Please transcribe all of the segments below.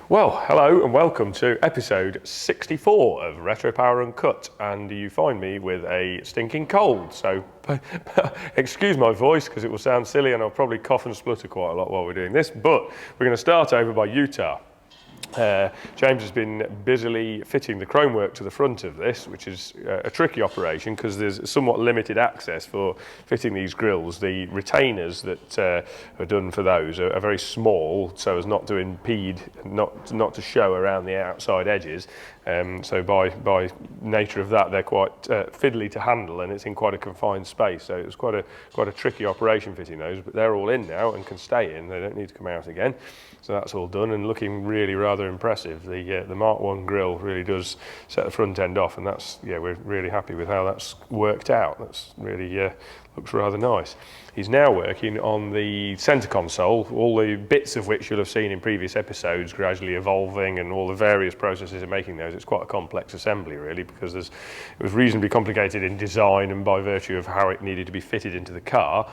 Well, hello and welcome to episode 64 of Retropower Uncut, and you find me with a stinking cold, so excuse my voice because it will sound silly and I'll probably cough and splutter quite a lot while we're doing this, but we're going to start over by Utah. James has been busily fitting the chromework to the front of this, which is a tricky operation because there's somewhat limited access for fitting these grills. The retainers that are done for those are very small, so as not to impede, not to show around the outside edges. So by nature of that, they're quite fiddly to handle, and it's in quite a confined space. So it was quite a tricky operation fitting those, but they're all in now and can stay in. They don't need to come out again. So that's all done and looking really rather impressive. The Mark 1 grill really does set the front end off, and we're really happy with how that's worked out. That's really looks rather nice. He's now working on the centre console, all the bits of which you'll have seen in previous episodes gradually evolving, and all the various processes of making those. It's quite a complex assembly really, because it was reasonably complicated in design and by virtue of how it needed to be fitted into the car.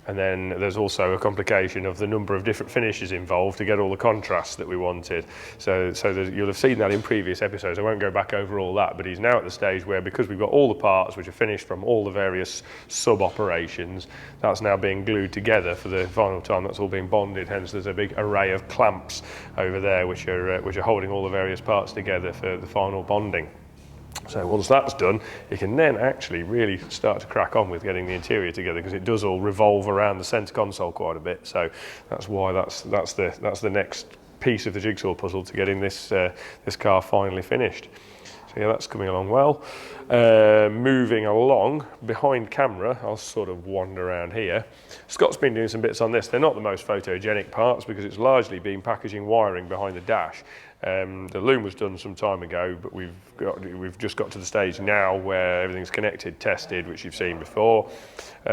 And then there's also a complication of the number of different finishes involved to get all the contrasts that we wanted. So you'll have seen that in previous episodes. I won't go back over all that, but he's now at the stage where, because we've got all the parts which are finished from all the various sub-operations, that's now being glued together for the final time. That's all being bonded, hence there's a big array of clamps over there which are holding all the various parts together for the final bonding. So once that's done, you can then actually really start to crack on with getting the interior together, because it does all revolve around the centre console quite a bit. So that's why that's the next piece of the jigsaw puzzle to getting this car finally finished. So yeah, that's coming along well. Moving along behind camera, I'll sort of wander around here. Scott's been doing some bits on this. They're not the most photogenic parts because it's largely been packaging wiring behind the dash. The loom was done some time ago, but we've just got to the stage now where everything's connected, tested, which you've seen before.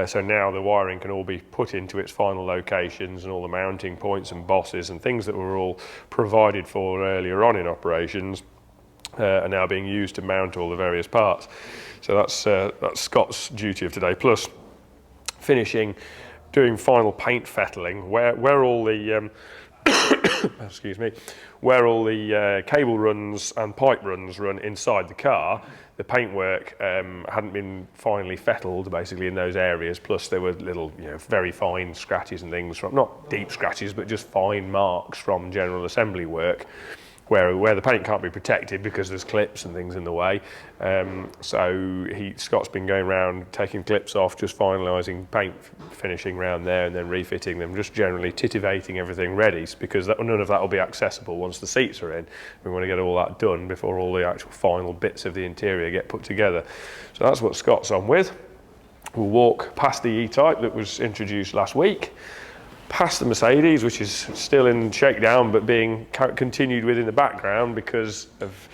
So now the wiring can all be put into its final locations, and all the mounting points and bosses and things that were all provided for earlier on in operations are now being used to mount all the various parts. So that's Scott's duty of today, plus finishing, doing final paint fettling, where all the excuse me, where all the cable runs and pipe runs run inside the car. The paintwork hadn't been finally fettled basically in those areas, plus there were little, very fine scratches and things from, not deep scratches, but just fine marks from general assembly work, where the paint can't be protected because there's clips and things in the way. So Scott's been going around taking clips off, just finalising paint finishing around there, and then refitting them, just generally titivating everything ready, because none of that will be accessible once the seats are in. We want to get all that done before all the actual final bits of the interior get put together. So that's what Scott's on with. We'll walk past the E-Type that was introduced last week, past the Mercedes, which is still in shakedown but being continued with in the background because of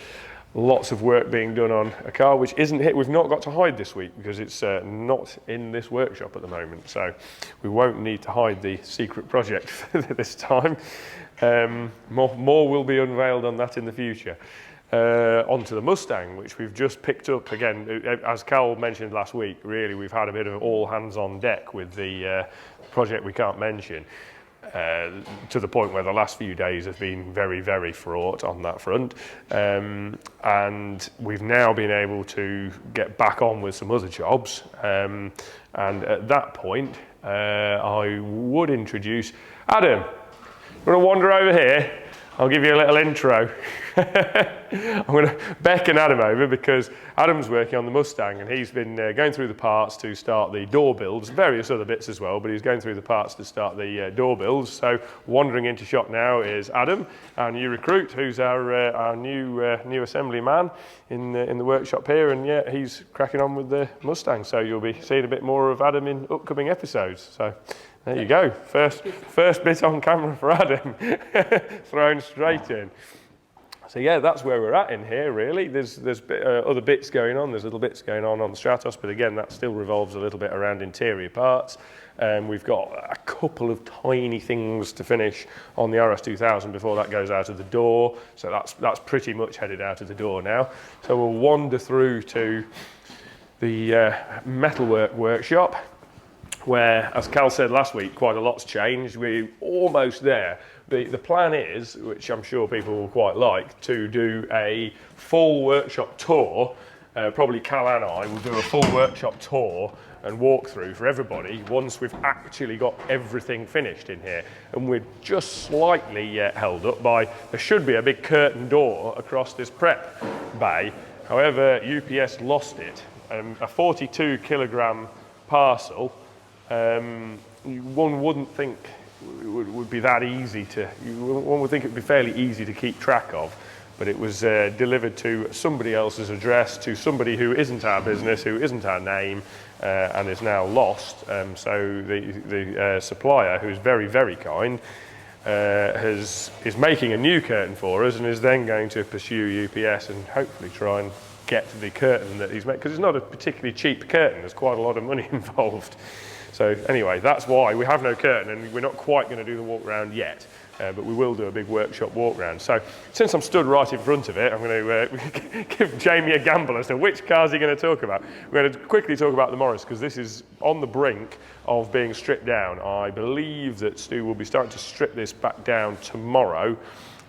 lots of work being done on a car which isn't hit. We've not got to hide this week because it's not in this workshop at the moment, so we won't need to hide the secret project this time. More will be unveiled on that in the future. Onto the Mustang, which we've just picked up again. As Cal mentioned last week, really we've had a bit of all hands on deck with the project we can't mention, to the point where the last few days have been very, very fraught on that front. And we've now been able to get back on with some other jobs. And at that point, I would introduce Adam. You want to wander over here? I'll give you a little intro. I'm going to beckon Adam over because Adam's working on the Mustang, and he's been going through the parts to start the door builds, various other bits as well, but he's going through the parts to start the door builds. So wandering into shop now is Adam, our new recruit, who's our new assembly man in the workshop here, and yeah, he's cracking on with the Mustang. So you'll be seeing a bit more of Adam in upcoming episodes. So there you go. First bit on camera for Adam, thrown straight in. So yeah, that's where we're at in here really. There's other bits going on. There's little bits going on the Stratos, but again, that still revolves a little bit around interior parts. We've got a couple of tiny things to finish on the RS2000 before that goes out of the door. So that's pretty much headed out of the door now. So we'll wander through to the Metalwork Workshop, where, as Cal said last week, quite a lot's changed. We're almost there The plan is, which I'm sure people will quite like, to do a full workshop tour. Probably Cal and I will do a full workshop tour and walkthrough for everybody once we've actually got everything finished in here. And we're just slightly held up by, there should be a big curtain door across this prep bay. However, UPS lost it. A 42 kilogram parcel, one wouldn't think would be that easy to, one would think it would be fairly easy to keep track of. But it was delivered to somebody else's address, to somebody who isn't our business, who isn't our name, and is now lost. So the supplier, who's very, very kind, is making a new curtain for us and is then going to pursue UPS and hopefully try and get the curtain that he's made, because it's not a particularly cheap curtain, there's quite a lot of money involved. So anyway, that's why we have no curtain and we're not quite going to do the walk round yet. But we will do a big workshop walk round. So since I'm stood right in front of it, I'm going to give Jamie a gamble as to which cars he's going to talk about. We're going to quickly talk about the Morris, because this is on the brink of being stripped down. I believe that Stu will be starting to strip this back down tomorrow.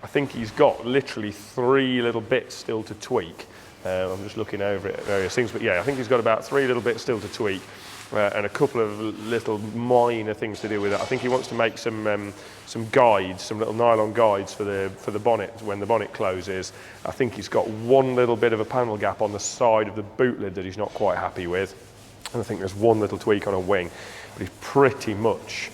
I think he's got literally 3 little bits still to tweak. I'm just looking over at various things, but yeah, I think he's got about 3 little bits still to tweak. And a couple of little minor things to do with it. I think he wants to make some guides, some little nylon guides for the bonnet when the bonnet closes. I think he's got one little bit of a panel gap on the side of the boot lid that he's not quite happy with. And I think there's one little tweak on a wing, but he's pretty much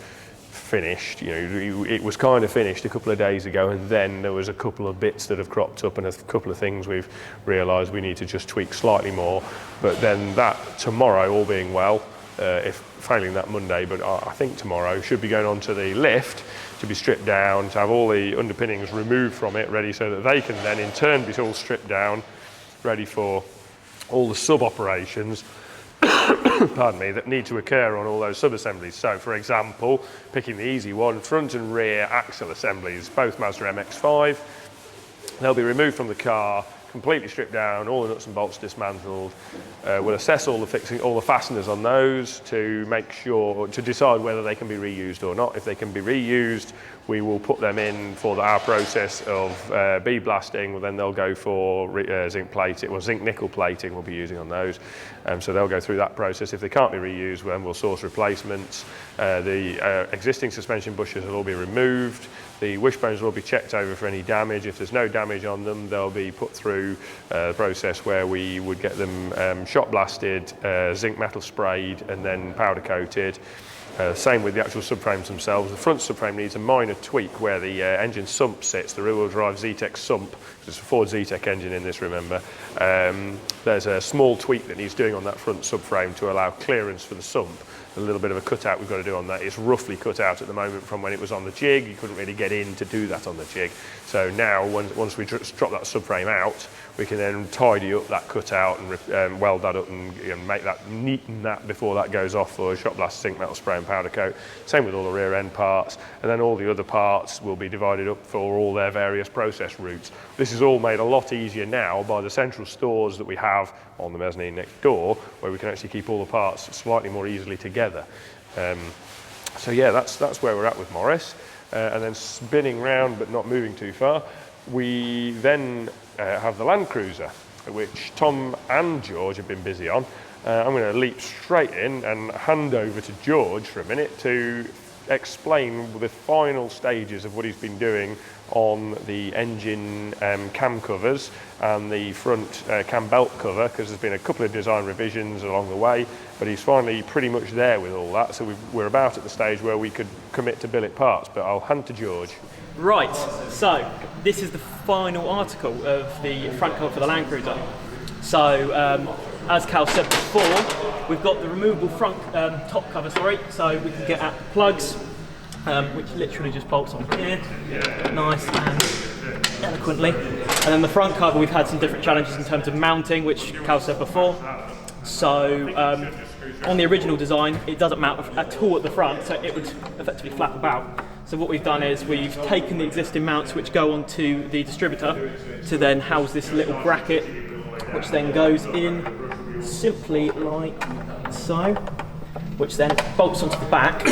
finished. You know, it was kind of finished a couple of days ago, and then there was a couple of bits that have cropped up and a couple of things we've realised we need to just tweak slightly more. But then that tomorrow, all being well, if failing that Monday, but I think tomorrow, should be going on to the lift to be stripped down, to have all the underpinnings removed from it, ready so that they can then in turn be all stripped down, ready for all the sub-operations pardon me, that need to occur on all those sub-assemblies. So for example, picking the easy one, front and rear axle assemblies, both Mazda MX-5, they'll be removed from the car, completely stripped down, all the nuts and bolts dismantled. We'll assess all the fasteners on those to make sure, to decide whether they can be reused or not. If they can be reused, we will put them in for our process of bead blasting. Well, then they'll go for zinc plating, or zinc nickel plating we'll be using on those. So they'll go through that process. If they can't be reused, then we'll source replacements. The existing suspension bushes will all be removed. The wishbones will be checked over for any damage. If there's no damage on them, they'll be put through a process where we would get them shot blasted, zinc metal sprayed, and then powder coated. Same with the actual subframes themselves. The front subframe needs a minor tweak where the engine sump sits, the rear-wheel drive Zetec sump. There's a Ford Zetec engine in this, remember. There's a small tweak that needs doing on that front subframe to allow clearance for the sump. A little bit of a cutout we've got to do on that. It's roughly cut out at the moment from when it was on the jig. You couldn't really get in to do that on the jig. So now, once we drop that subframe out, we can then tidy up that cutout and weld that up and make that, neaten that before that goes off for shot blast, zinc metal spray and powder coat. Same with all the rear end parts, and then all the other parts will be divided up for all their various process routes. This is all made a lot easier now by the central stores that we have on the mezzanine next door, where we can actually keep all the parts slightly more easily together. So yeah, that's where we're at with Morris. And then spinning round but not moving too far, we then have the Land Cruiser, which Tom and George have been busy on. I'm going to leap straight in and hand over to George for a minute to explain the final stages of what he's been doing on the engine cam covers and the front cam belt cover, because there's been a couple of design revisions along the way, but he's finally pretty much there with all that. So we're about at the stage where we could commit to billet parts, but I'll hand to George. Right, so this is the final article of the front cover for the Land Cruiser. So as Cal said before, we've got the removable front top cover, so we can get at the plugs, which literally just bolts on here, nice and eloquently. And then the front cover, we've had some different challenges in terms of mounting, which Cal said before. So on the original design, it doesn't mount at all at the front, so it would effectively flap about. So what we've done is we've taken the existing mounts which go onto the distributor to then house this little bracket, which then goes in simply like so, which then bolts onto the back.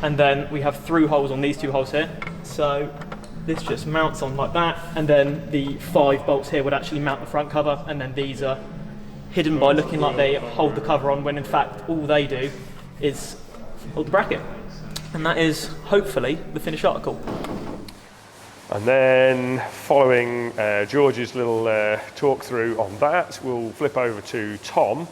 And then we have through holes on these two holes here. So this just mounts on like that, and then the 5 bolts here would actually mount the front cover, and then these are hidden by looking like they hold the cover on, when in fact all they do is hold the bracket. And that is hopefully the finished article. And then following George's little talk through on that, we'll flip over to Tom.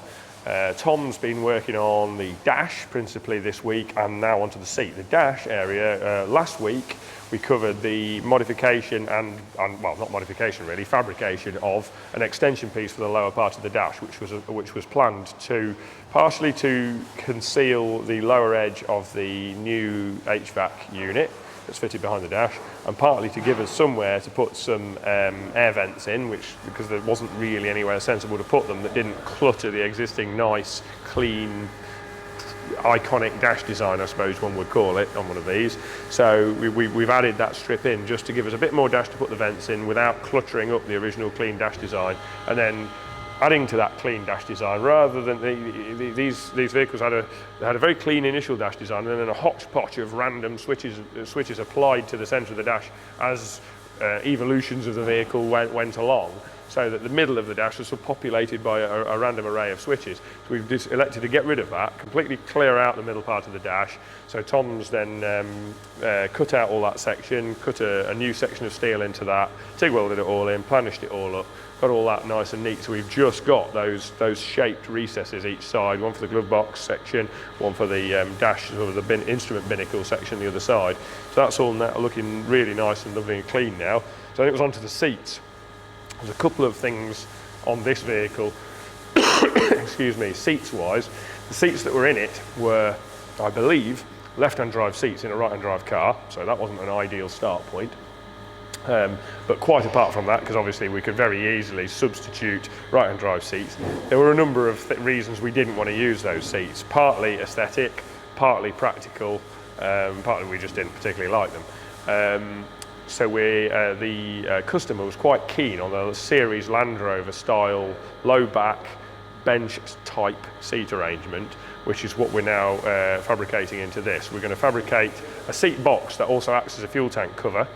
Tom's been working on the dash principally this week, and now onto the seat. The dash area, last week we covered the modification and well, not modification really, fabrication of an extension piece for the lower part of the dash, which was planned to partially to conceal the lower edge of the new HVAC unit that's fitted behind the dash, and partly to give us somewhere to put some air vents in, because there wasn't really anywhere sensible to put them that didn't clutter the existing nice, clean, iconic dash design, I suppose one would call it, on one of these. So we've added that strip in just to give us a bit more dash to put the vents in without cluttering up the original clean dash design, and then adding to that clean dash design, rather than these vehicles had a very clean initial dash design, and then a hodgepodge of random switches applied to the centre of the dash as evolutions of the vehicle went along, so that the middle of the dash was populated by a random array of switches. So we've just elected to get rid of that, completely clear out the middle part of the dash. So Tom's then cut out all that section, cut a new section of steel into that, TIG welded it all in, planished it all up, got all that nice and neat. So we've just got those shaped recesses each side, one for the glove box section, one for the dash, sort of the instrument binnacle section the other side. So that's all now looking really nice and lovely and clean now. So then it was onto the seats. There's a couple of things on this vehicle, excuse me, seats-wise. The seats that were in it were, I believe, left-hand drive seats in a right-hand drive car, so that wasn't an ideal start point. But quite apart from that, because obviously we could very easily substitute right-hand drive seats, there were a number of reasons we didn't want to use those seats. Partly aesthetic, partly practical, partly we just didn't particularly like them. So the customer was quite keen on a series Land Rover style low back bench type seat arrangement, which is what we're now fabricating into this. We're going to fabricate a seat box that also acts as a fuel tank cover.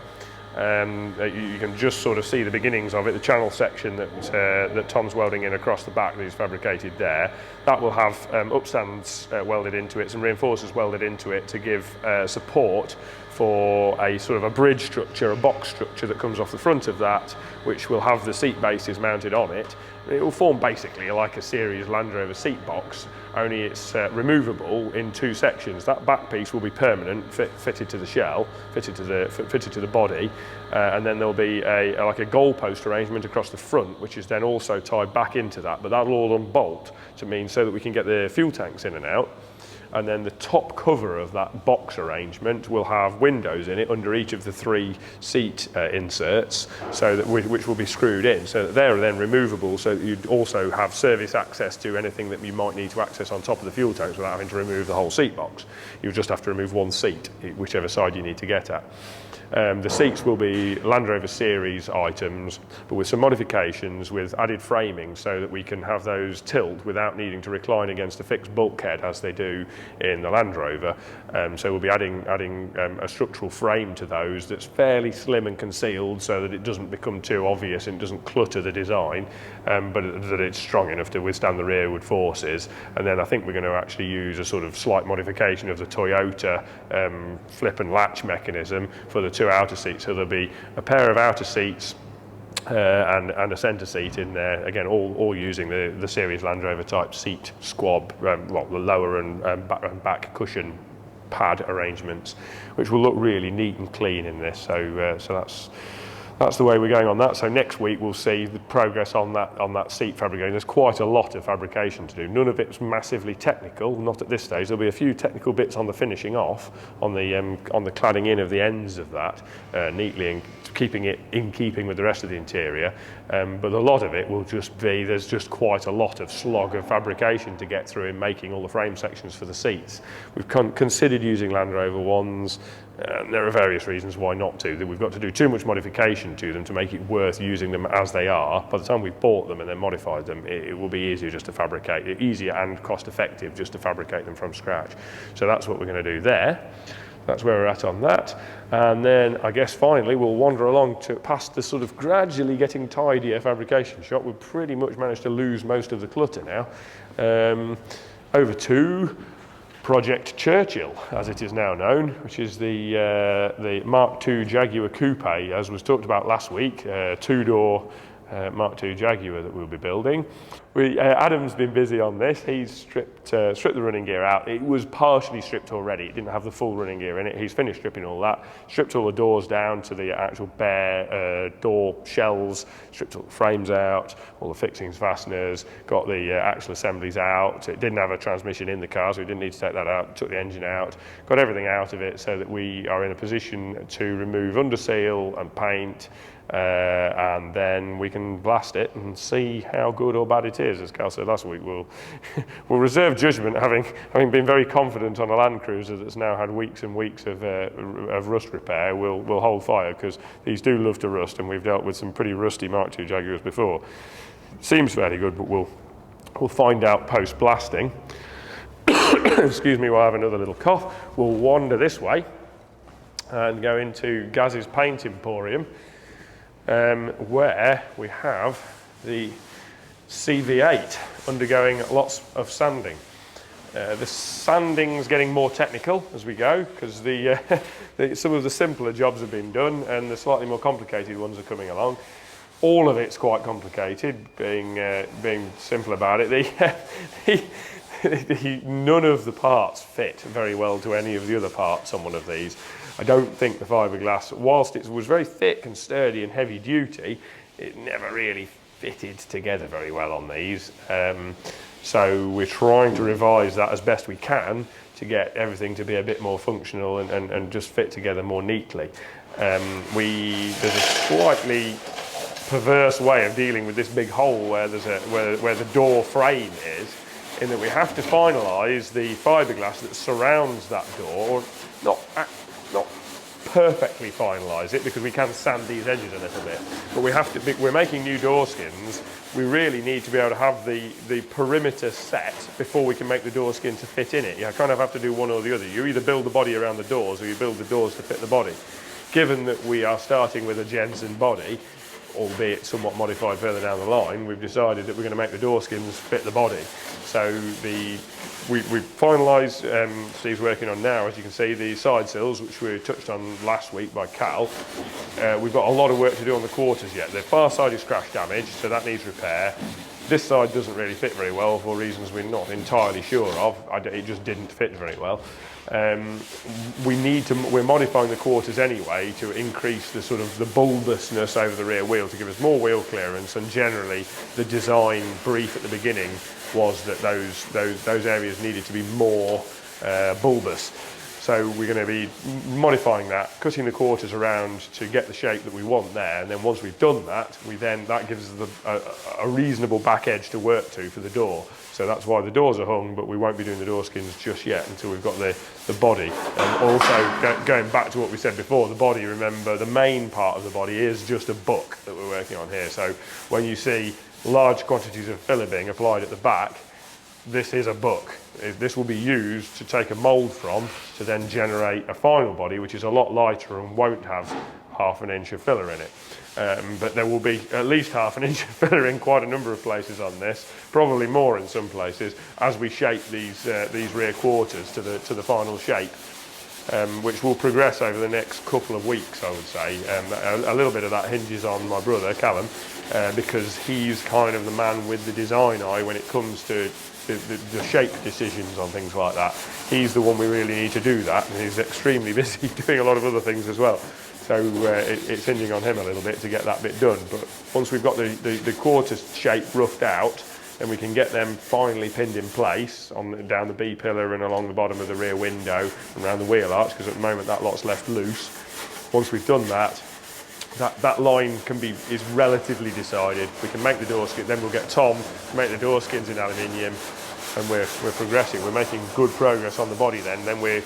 You can just sort of see the beginnings of it, the channel section that Tom's welding in across the back that is fabricated there. That will have upstands welded into it, some reinforcers welded into it to give support for a sort of a bridge structure, a box structure that comes off the front of that, which will have the seat bases mounted on it. It will form basically like a series Land Rover seat box, only it's removable in 2 sections. That back piece will be permanent, fitted to the shell, fitted to the body, and then there'll be like a goalpost arrangement across the front, which is then also tied back into that. But that'll all unbolt to mean so that we can get the fuel tanks in and out. And then the top cover of that box arrangement will have windows in it under each of the 3 seat inserts, so that which will be screwed in, so that they're then removable, so that you'd also have service access to anything that you might need to access on top of the fuel tanks without having to remove the whole seat box. You just have to remove one seat, whichever side you need to get at. The seats will be Land Rover series items, but with some modifications, with added framing, so that we can have those tilt without needing to recline against a fixed bulkhead as they do in the Land Rover. So we'll be adding a structural frame to those that's fairly slim and concealed, so that it doesn't become too obvious and doesn't clutter the design, but that it's strong enough to withstand the rearward forces. And then I think we're going to actually use a sort of slight modification of the Toyota flip and latch mechanism for the 2 outer seats. So there'll be a pair of outer seats and a centre seat in there, again all using the series Land Rover type seat squab, well, the lower and back cushion pad arrangements, which will look really neat and clean in this. So that's the way we're going on that. So next week we'll see the progress on that seat fabrication. There's quite a lot of fabrication to do. None of it's massively technical, not at this stage. There'll be a few technical bits on the finishing off, on the cladding in of the ends of that, neatly, and keeping it in keeping with the rest of the interior. But a lot of it will just be, there's just quite a lot of slog of fabrication to get through in making all the frame sections for the seats. We've considered using Land Rover ones. There are various reasons why not to. That we've got to do too much modification to them to make it worth using them as they are. By the time we've bought them and then modified them, it will be easier just to fabricate, easier and cost effective just to fabricate them from scratch. So that's what we're going to do there. that's where we're at on that. And then I guess finally we'll wander along to past the sort of gradually getting tidier fabrication shop. We've pretty much managed to lose most of the clutter now. Over to Project Churchill, as it is now known, which is the Mark II Jaguar Coupe, as was talked about last week, two-door Mark II Jaguar that we'll be building. Adam's been busy on this. He's stripped the running gear out. It was partially stripped already. It didn't have the full running gear in it. He's finished stripping all that, stripped all the doors down to the actual bare door shells, stripped all the frames out, all the fixings, fasteners, got the actual assemblies out. It didn't have a transmission in the car, so we didn't need to take that out. Took the engine out, got everything out of it so that we are in a position to remove under seal and paint, and then we can blast it and see how good or bad it is. As Cal said last week, we'll reserve judgment, having been very confident on a Land Cruiser that's now had weeks and weeks of rust repair. We'll hold fire, because these do love to rust, and we've dealt with some pretty rusty Mark II Jaguars before. Seems fairly good, but we'll find out post blasting. Excuse me, we'll have another little cough. We'll wander this way and go into Gaz's Paint Emporium, where we have the CV8 undergoing lots of sanding. The sanding's getting more technical as we go, because some of the simpler jobs have been done and the slightly more complicated ones are coming along. All of it's quite complicated, being simple about it. None of the parts fit very well to any of the other parts on one of these. I don't think the fiberglass, whilst it was very thick and sturdy and heavy duty, it never really fitted together very well on these. So we're trying to revise that as best we can to get everything to be a bit more functional and just fit together more neatly. There's a slightly perverse way of dealing with this big hole where the door frame is, in that we have to finalise the fiberglass that surrounds that door, or not perfectly finalise it, because we can sand these edges a little bit, but we're making new door skins. We really need to be able to have the perimeter set before we can make the door skin to fit in it. You kind of have to do one or the other. You either build the body around the doors, or you build the doors to fit the body. Given that we are starting with a Jensen body, albeit somewhat modified further down the line, we've decided that we're going to make the door skins fit the body. So we've finalised, Steve's working on now, as you can see, the side sills, which we touched on last week by Cal. We've got a lot of work to do on the quarters yet. The far side is crash damage, so that needs repair. This side doesn't really fit very well for reasons we're not entirely sure of. It just didn't fit very well. We're modifying the quarters anyway to increase the sort of the bulbousness over the rear wheel to give us more wheel clearance, and generally the design brief at the beginning was that those areas needed to be more bulbous. So we're going to be modifying that, cutting the quarters around to get the shape that we want there, and then once we've done that, that gives us a reasonable back edge to work to for the door. So that's why the doors are hung, but we won't be doing the door skins just yet until we've got the body. And also, going back to what we said before, the body, remember, the main part of the body is just a buck that we're working on here. So when you see large quantities of filler being applied at the back, this is a buck. This will be used to take a mould from to then generate a final body, which is a lot lighter and won't have half an inch of filler in it. But there will be at least half an inch of filler in quite a number of places on this, probably more in some places, as we shape these rear quarters to the final shape, which will progress over the next couple of weeks, I would say. A little bit of that hinges on my brother, Callum, because he's kind of the man with the design eye when it comes to the shape decisions on things like that. He's the one we really need to do that, and he's extremely busy doing a lot of other things as well. So it's hinging on him a little bit to get that bit done. But once we've got the quarters shape roughed out, then we can get them finally pinned in place down the B pillar and along the bottom of the rear window and around the wheel arch, because at the moment that lot's left loose. Once we've done that, that line is relatively decided. We can make the door skin, then we'll get Tom to make the door skins in aluminium, and we're progressing. We're making good progress on the body then. Then we've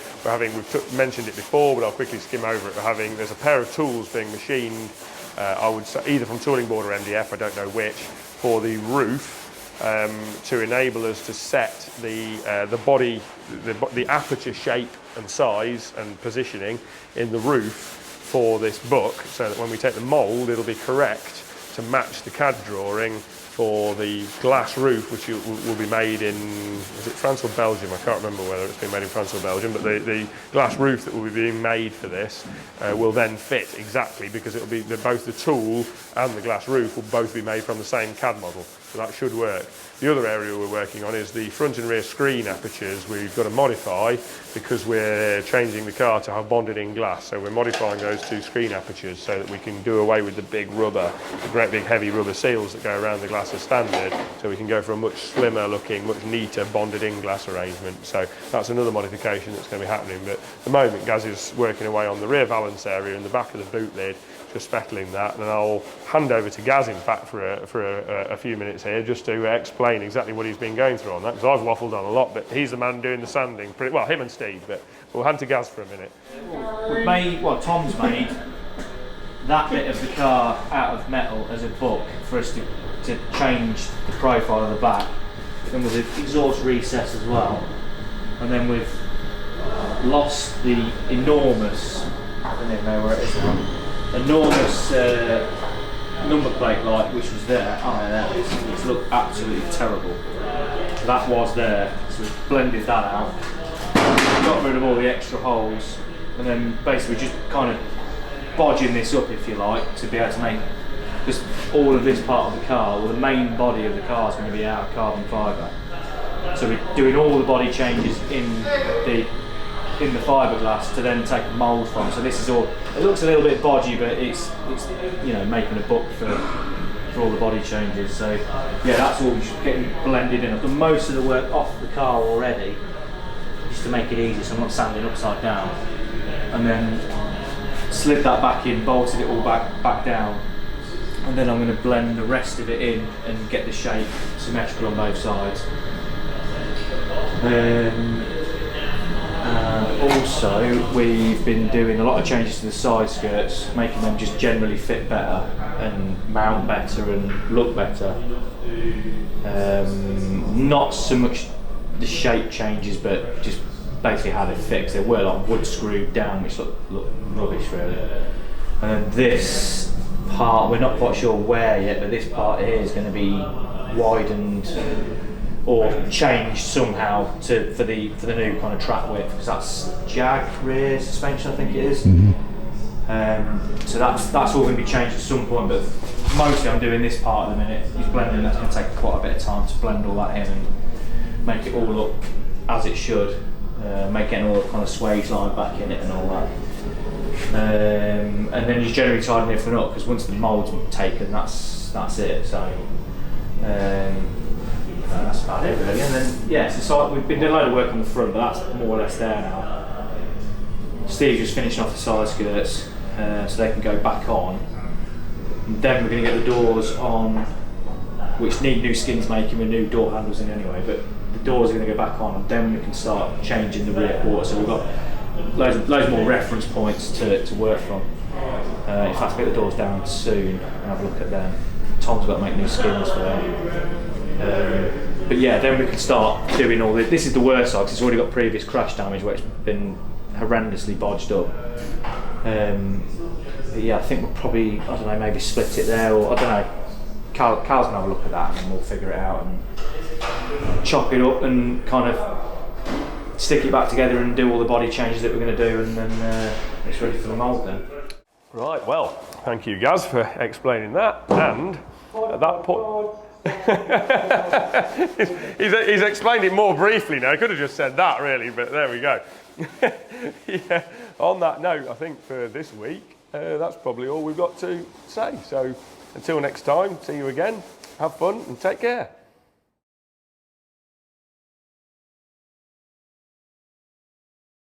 mentioned it before, but I'll quickly skim over it. There's a pair of tools being machined, I would say either from Tooling Board or MDF, I don't know which, for the roof to enable us to set the body, the aperture shape and size and positioning in the roof for this book, so that when we take the mould, it'll be correct to match the CAD drawing for the glass roof, which will be made in, is it France or Belgium? I can't remember whether it's been made in France or Belgium, but the glass roof that will be being made for this will then fit exactly, because it'll be both the tool and the glass roof will both be made from the same CAD model, so that should work. The other area we're working on is the front and rear screen apertures. We've got to modify, because we're changing the car to have bonded in glass, so we're modifying those two screen apertures so that we can do away with the big rubber, the great big heavy rubber seals that go around the glass as standard, so we can go for a much slimmer looking, much neater bonded in glass arrangement. So that's another modification that's going to be happening, but at the moment Gaz is working away on the rear valance area and the back of the boot lid, just speckling that, and I'll hand over to Gaz in fact for a few minutes here just to explain exactly what he's been going through on that, because I've waffled on a lot, but he's the man doing the sanding, pretty well, him and Steve, but we'll hand to Gaz for a minute. Tom's made that bit of the car out of metal as a book for us to change the profile of the back. Then with the exhaust recess as well, and then we've lost the enormous, I don't even know where it is now, enormous number plate light which was there. Oh yeah, there it is. It's looked absolutely terrible. That was there, so we've blended that out, got rid of all the extra holes, and then basically just kind of bodging this up, if you like, to be able to make just all of this part of the car, or the main body of the car is going to be out of carbon fibre. So we're doing all the body changes in the fiberglass to then take the mould from. So this is all, it looks a little bit bodgy, but it's you know, making a book for all the body changes. So yeah, that's all getting blended in. I've done most of the work off the car already, just to make it easy so I'm not sanding upside down. And then slid that back in, bolted it all back down, and then I'm going to blend the rest of it in and get the shape symmetrical on both sides. Also, we've been doing a lot of changes to the side skirts, making them just generally fit better and mount better and look better. Not so much the shape changes, but just basically how they fit, 'cause they were like wood screwed down, which look rubbish really. And then this part, we're not quite sure where yet, but this part here is going to be widened or changed somehow for the new kind of track width, because that's Jag rear suspension, I think it is. So that's all going to be changed at some point, but mostly I'm doing this part at the minute. He's blending, that's going to take quite a bit of time to blend all that in and make it all look as it should, making all the kind of swage line back in it and all that. And then he's generally tidying everything up, because once the mould's taken, that's it. So that's about it really. And then yeah, so we've been doing a load of work on the front, but that's more or less there now. Steve's just finishing off the side skirts, so they can go back on. And then we're going to get the doors on, which need new skins making with new door handles in anyway, but the doors are going to go back on, and then we can start changing the rear quarter. So we've got loads more reference points to work from. In fact, I'll get the doors down soon and have a look at them. Tom's got to make new skins for them. But yeah, then we can start doing all this. This is the worst side, because it's already got previous crash damage where it's been horrendously bodged up. But yeah, I think we'll probably, I don't know, maybe split it there, or I don't know. Carl's going to have a look at that, and then we'll figure it out and chop it up and kind of stick it back together and do all the body changes that we're going to do, and then it's ready for the mould then. Right, well, thank you Gaz for explaining that, and at that point he's explained it more briefly now. I could have just said that really, but there we go. Yeah, on that note, I think for this week that's probably all we've got to say. So until next time, see you again, have fun and take care.